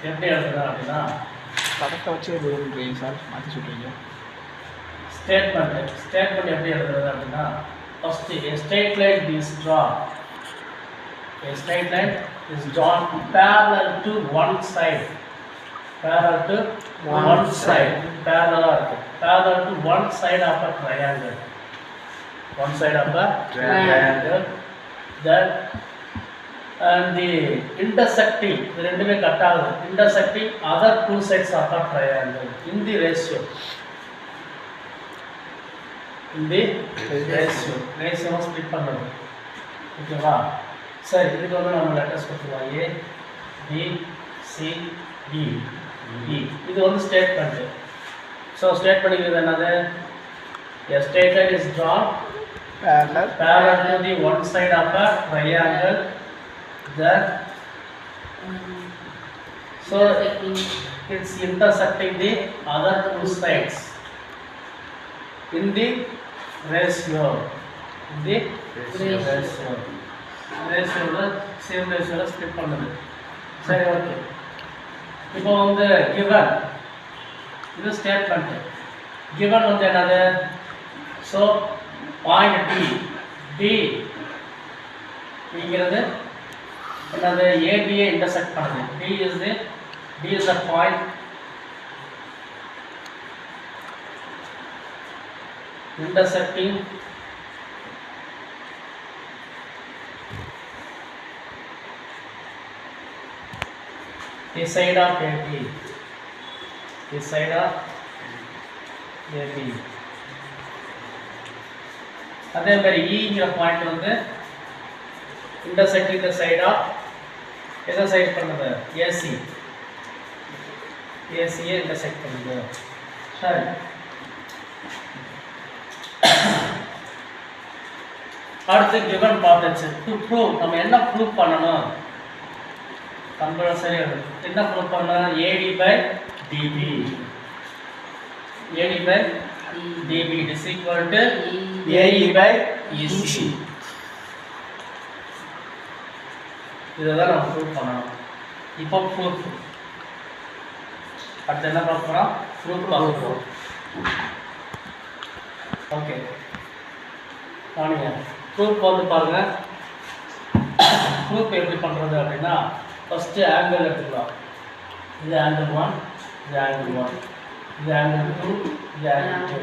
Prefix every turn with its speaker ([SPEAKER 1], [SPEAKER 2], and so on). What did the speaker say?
[SPEAKER 1] எப்படி எழுதுறது அப்படின்னா
[SPEAKER 2] படத்தை வச்சு எழுதுறீங்க சார், மாற்றி சொல்கிறீங்க.
[SPEAKER 1] ஸ்டேட்மெண்ட் எப்படி எழுதுறது அப்படின்னா first a straight line is drawn. A straight line is drawn parallel to one side. Parallel to one side. Parallel to one side of a triangle. One side of a triangle. Then and the intersecting, the ரெண்டுமே cut ஆகுது, intersecting other two sides of a triangle in the ratio. In the ratio split பண்ணுறது. ஓகேவா? சரி, இதுக்கு வந்து நம்ம letters கொடுத்துருவோம். A B C D E. இது வந்து ஸ்டேட்மெண்ட். ஸோ ஸ்டேட்மெண்ட் இது என்னது? A straight line is drawn parallel to the one side of a triangle. Then so it's intersecting the other two sides in the ratio. In the ratio. Same ரேஷியோல split பண்ணுது. சரி, okay. இப்போ வந்து given இது statement. given வந்து என்னது? So point D அப்படிங்கிறது என்னது? ABயை இன்டர்செக்ட் பண்ணுது. D is the point intersecting the side of AB. The side of AB. அதே மாதிரி ஈங்கிற பாயிண்ட் வந்து intersecting the side of எதை சைட் பண்ணுது? AC. ACயை இன்டர்செக்ட் பண்ணுது. சரி, அடுத்து given பார்த்தாச்சு. டு ப்ரூவ் நம்ம என்ன ப்ரூவ் பண்ணணும்? கம்பல்சரி என்ன ப்ரூவ் பண்ணணும்? AD by DB. AD by DB is equal to AE by EC. இதுதான் நம்ம ப்ரூவ் பண்ணணும். இப்போ ப்ரூஃப் அடுத்து என்ன பார்க்க போகிறோம்? ப்ரூஃப் பார்க்க போகிறோம். ஓகே, பாருங்க. ப்ரூஃப் வந்து பாருங்க. ப்ரூஃப் எப்படி பண்ணுறது அப்படின்னா ஃபஸ்ட்டு ஆங்கிள் எடுத்துக்கலாம். இது ஆங்கிள் 1, இது ஆங்கிள் 1, இது ஆங்கிள் 2, இது ஆங்கிள் 2.